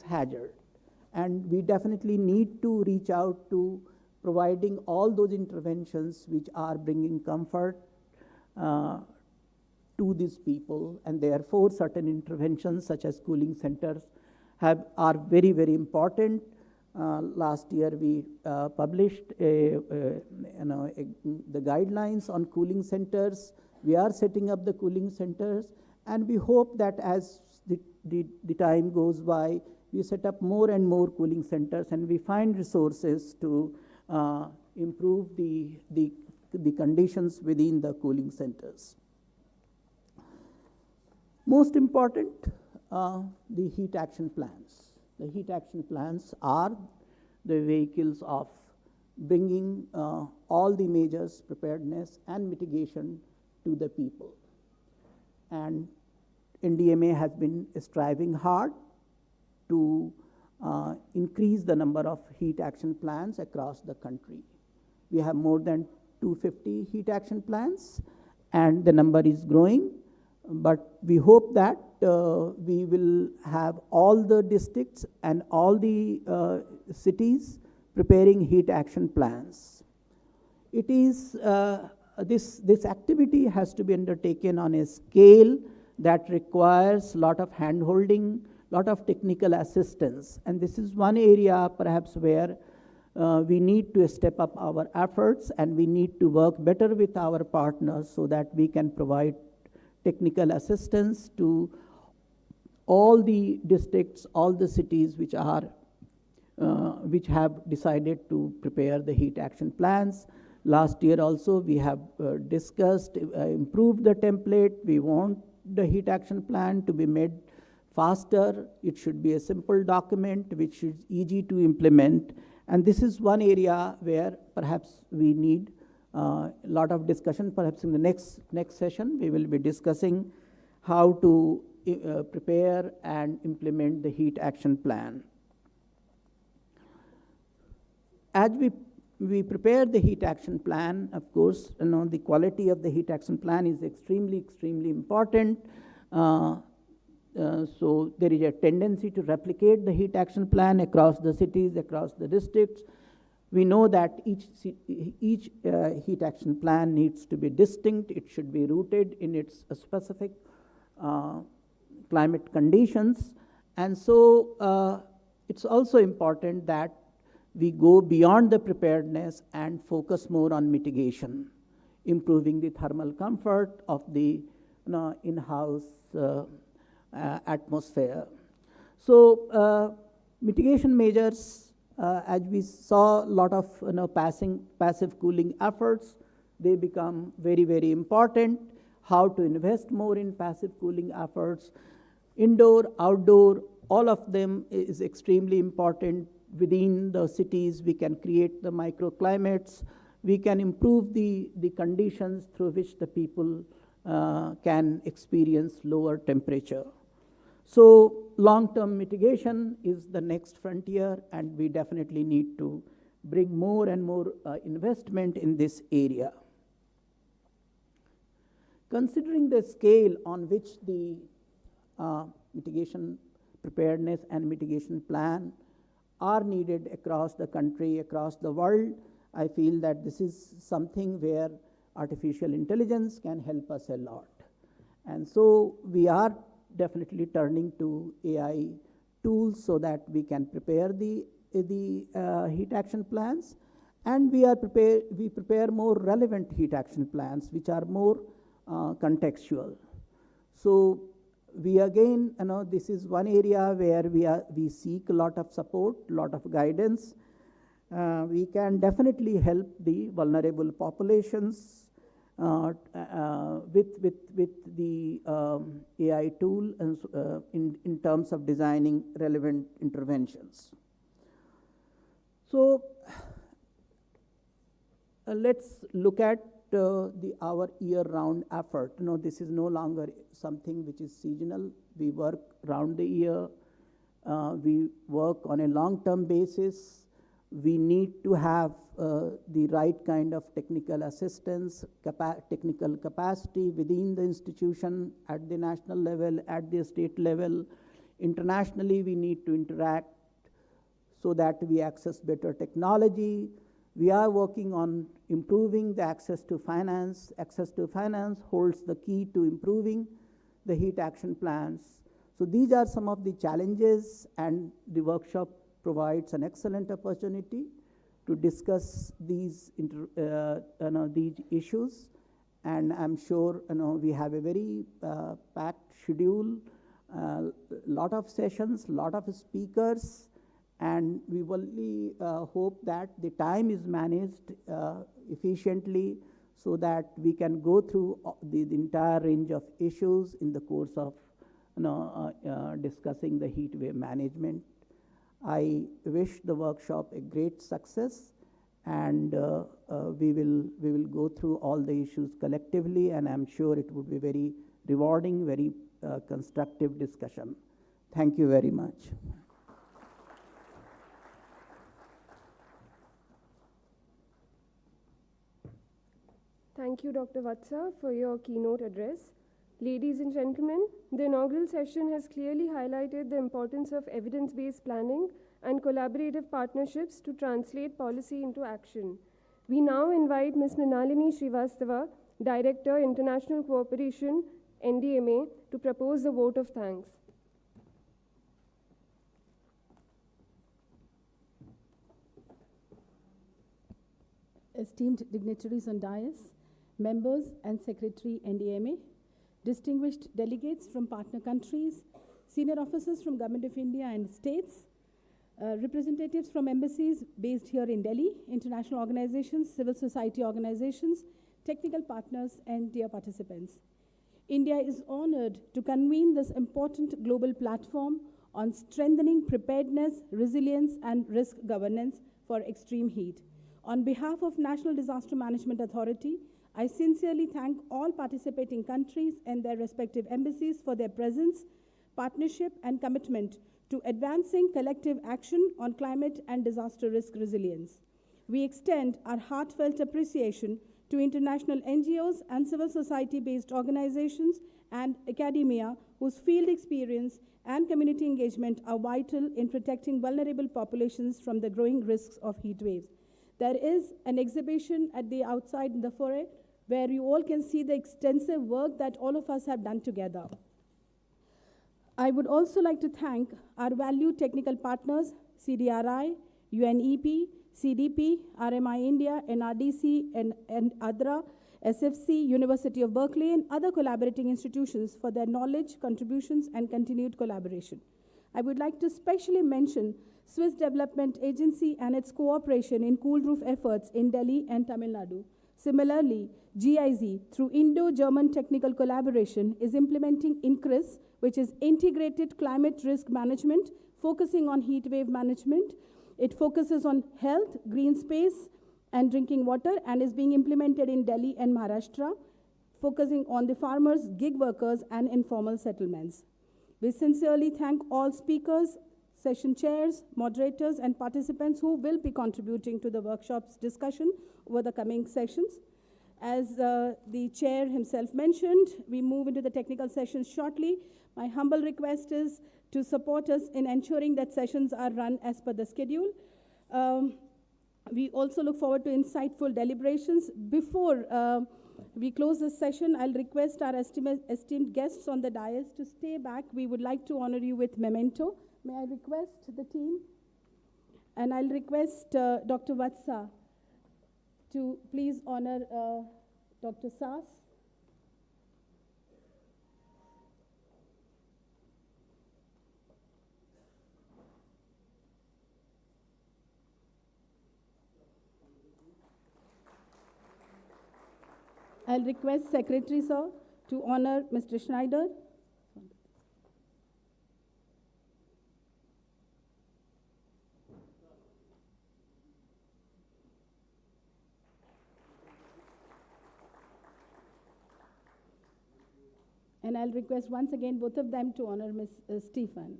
hazard. And we definitely need to reach out to providing all those interventions which are bringing comfort to these people, and therefore certain interventions such as cooling centers are very, very important. Last year we published the guidelines on cooling centers. We are setting up the cooling centers, and we hope that as the time goes by, we set up more and more cooling centers, and we find resources to improve the conditions within the cooling centers. Most important, the heat action plans. The heat action plans are the vehicles of bringing all the measures, preparedness and mitigation to the people. And NDMA has been striving hard to increase the number of heat action plans across the country. We have more than 250 heat action plans, and the number is growing. But we hope that we will have all the districts and all the cities preparing heat action plans. It is, this activity has to be undertaken on a scale that requires a lot of hand-holding, lot of technical assistance. And this is one area perhaps where we need to step up our efforts, and we need to work better with our partners so that we can provide technical assistance to all the districts, all the cities which have decided to prepare the heat action plans. Last year also we have discussed, improved the template. We want the heat action plan to be made faster. It should be a simple document which is easy to implement. And this is one area where perhaps we need a lot of discussion. Perhaps in the next session, we will be discussing how to prepare and implement the heat action plan. As we prepare the heat action plan, of course, the quality of the heat action plan is extremely important. So there is a tendency to replicate the heat action plan across the cities, across the districts. We know that each heat action plan needs to be distinct. It should be rooted in its specific climate conditions. And so it's also important that we go beyond the preparedness and focus more on mitigation, improving the thermal comfort of the in-house atmosphere. So mitigation measures, as we saw, a lot of passive cooling efforts, they become very, very important. How to invest more in passive cooling efforts, indoor, outdoor, all of them is extremely important. Within the cities, we can create the microclimates. We can improve the conditions through which the people can experience lower temperature. So long-term mitigation is the next frontier, and we definitely need to bring more and more investment in this area. Considering the scale on which the mitigation preparedness and mitigation plan are needed across the country, across the world, I feel that this is something where artificial intelligence can help us a lot. And so we are definitely turning to AI tools so that we can prepare the heat action plans, and we prepare more relevant heat action plans which are more contextual. So we again, this is one area where we seek a lot of support, a lot of guidance. We can definitely help the vulnerable populations with the AI tool and, in terms of designing relevant interventions. So let's look at our year-round effort. This is no longer something which is seasonal. We work round the year. We work on a long-term basis. We need to have the right kind of technical assistance, technical capacity within the institution, at the national level, at the state level. Internationally, we need to interact so that we access better technology. We are working on improving the access to finance. Access to finance holds the key to improving the heat action plans. So these are some of the challenges, and the workshop provides an excellent opportunity to discuss these issues. And I'm sure we have a very packed schedule, lot of sessions, lot of speakers, and we only hope that the time is managed efficiently so that we can go through the entire range of issues in the course of discussing the heat wave management. I wish the workshop a great success, and we will go through all the issues collectively, and I'm sure it would be very rewarding, very constructive discussion. Thank you very much. Thank you, Dr. Vatsa, for your keynote address. Ladies and gentlemen, the inaugural session has clearly highlighted the importance of evidence-based planning and collaborative partnerships to translate policy into action. We now invite Ms. Mrinalini Srivastava, Director, International Cooperation, NDMA, to propose the vote of thanks. Esteemed dignitaries on dais, members and Secretary NDMA, distinguished delegates from partner countries, senior officers from Government of India and states, representatives from embassies based here in Delhi, international organizations, civil society organizations, technical partners, and dear participants. India is honored to convene this important global platform on strengthening preparedness, resilience, and risk governance for extreme heat. On behalf of National Disaster Management Authority, I sincerely thank all participating countries and their respective embassies for their presence, partnership, and commitment to advancing collective action on climate and disaster risk resilience. We extend our heartfelt appreciation to international NGOs and civil society-based organizations and academia whose field experience and community engagement are vital in protecting vulnerable populations from the growing risks of heat waves. There is an exhibition at the outside in the foyer where you all can see the extensive work that all of us have done together. I would also like to thank our valued technical partners, CDRI, UNEP, CDP, RMI India, NRDC, and ADRA, SFC, University of Berkeley, and other collaborating institutions for their knowledge, contributions, and continued collaboration. I would like to specially mention Swiss Development Agency and its cooperation in cool roof efforts in Delhi and Tamil Nadu. Similarly, GIZ, through Indo-German technical collaboration, is implementing INCRIS, which is Integrated Climate Risk Management, focusing on heat wave management. It focuses on health, green space, and drinking water, and is being implemented in Delhi and Maharashtra, focusing on the farmers, gig workers, and informal settlements. We sincerely thank all speakers, session chairs, moderators, and participants who will be contributing to the workshop's discussion over the coming sessions. As the chair himself mentioned, we move into the technical sessions shortly. My humble request is to support us in ensuring that sessions are run as per the schedule. We also look forward to insightful deliberations. Before we close this session, I'll request our esteemed guests on the dais to stay back. We would like to honor you with memento. May I request the team? And I'll request Dr. Vatsa to please honor Dr. Saas. I'll request Secretary, sir, to honor Mr. Schneider. And I'll request once again both of them to honor Ms. Stephen.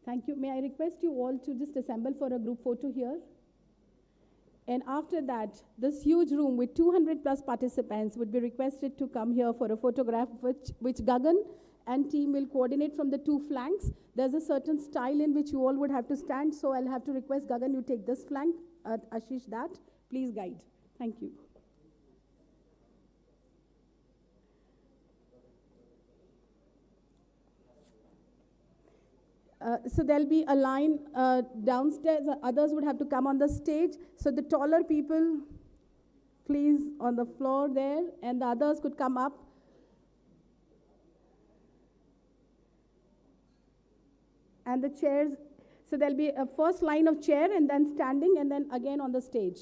Thank you. May I request you all to just assemble for a group photo here? And after that, this huge room with 200 plus participants would be requested to come here for a photograph, which Gagan and team will coordinate from the two flanks. There's a certain style in which you all would have to stand, so I'll have to request Gagan, you take this flank, Ashish that. Please guide. Thank you. So there'll be a line downstairs. Others would have to come on the stage. So the taller people, please, on the floor there, and the others could come up. And the chairs, so there'll be a first line of chair and then standing and then again on the stage.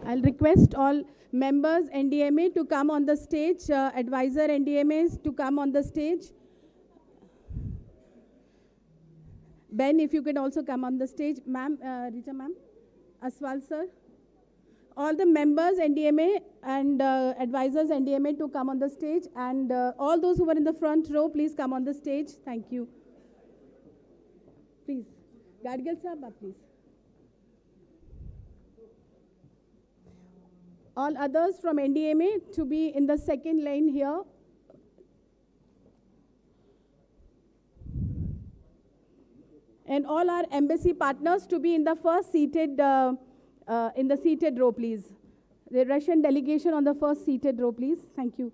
I'll request all members NDMA to come on the stage, advisor NDMAs to come on the stage. Ben, if you could also come on the stage. Ma'am, Rita ma'am, Aswal sir. All the members NDMA and advisors NDMA to come on the stage, and all those who are in the front row, please come on the stage. Thank you. Please. Gadgil Sahab, please. All others from NDMA to be in the second lane here. And all our embassy partners to be in the first seated, in the seated row, please. The Russian delegation on the first seated row, please. Thank you.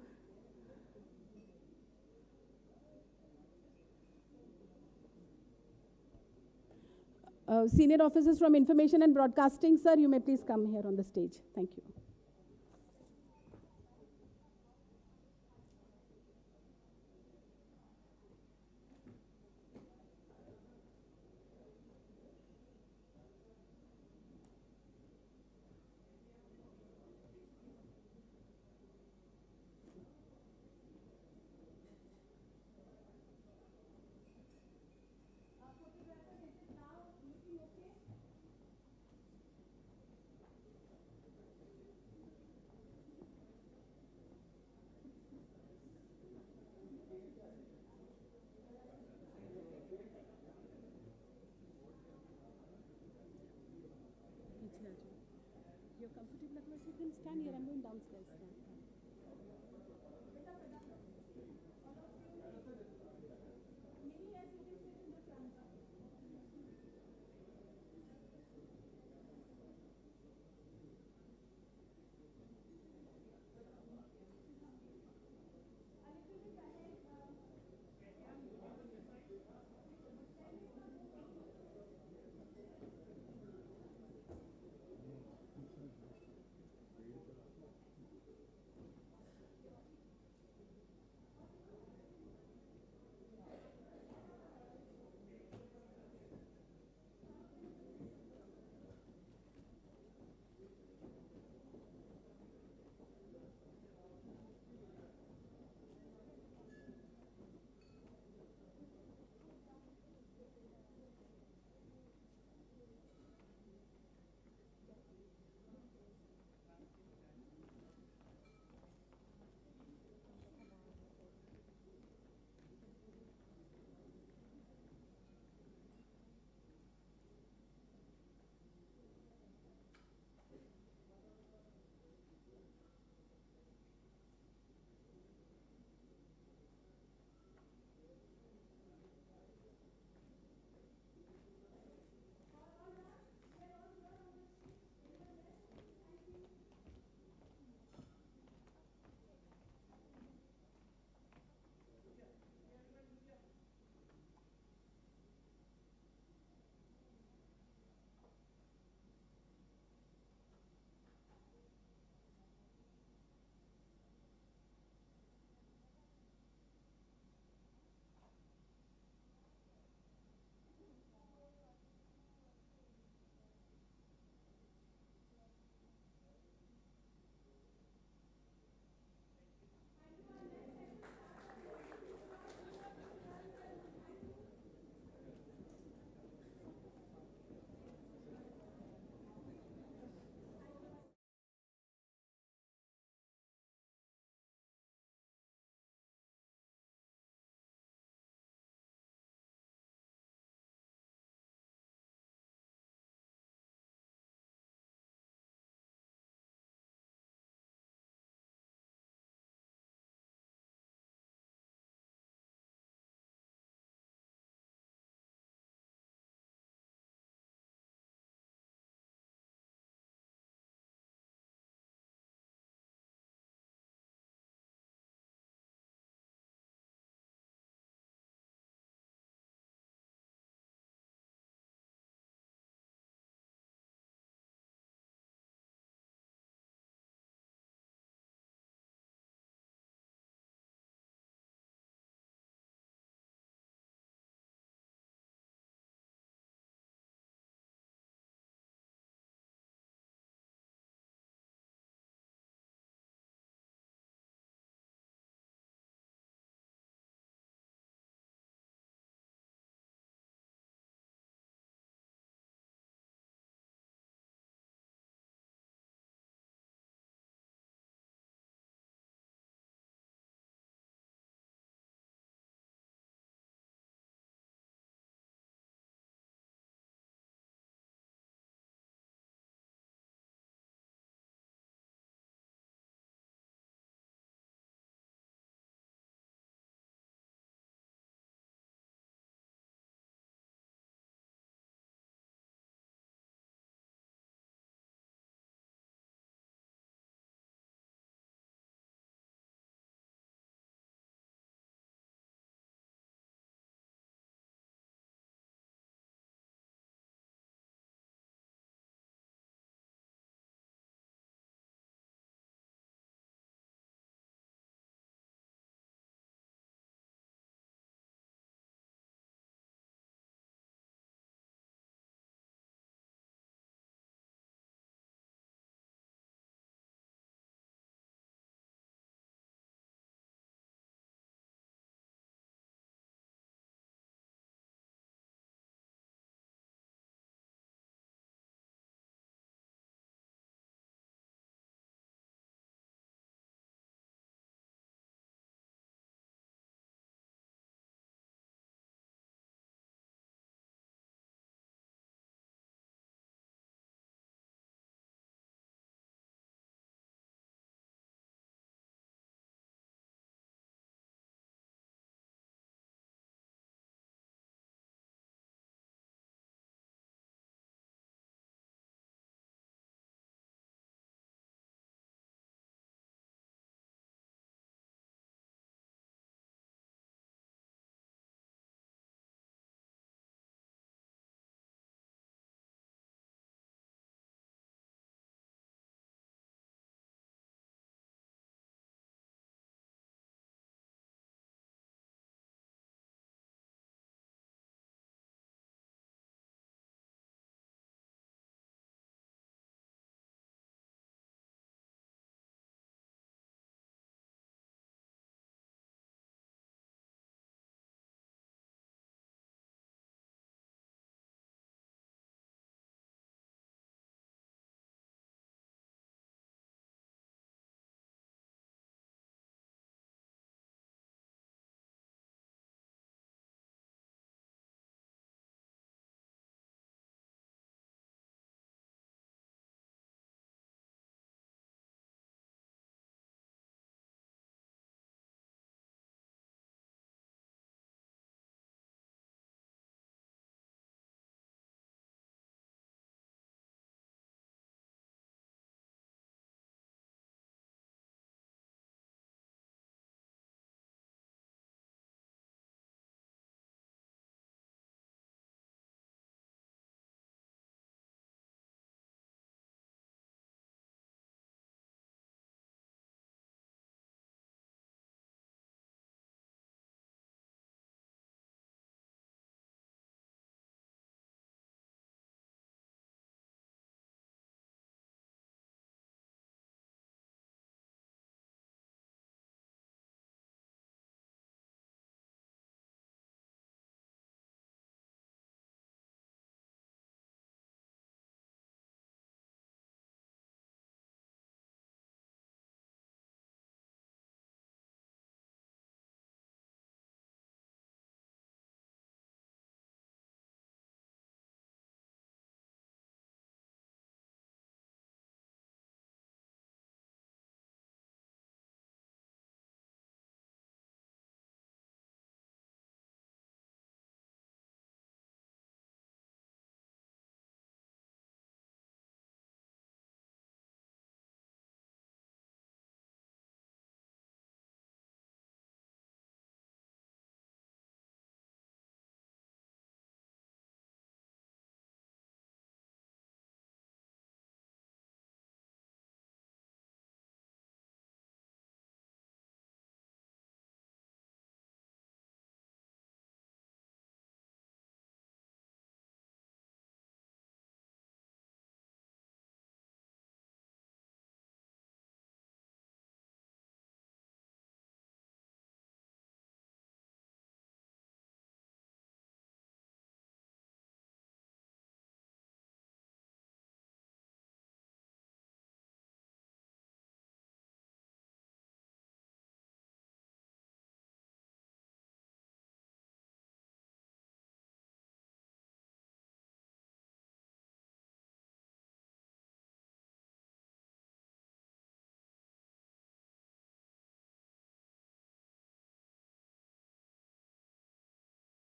Senior officers from Information and Broadcasting, sir, you may please come here on the stage. Thank you. comfortable, otherwise you can stand here. I'm going downstairs. Stand.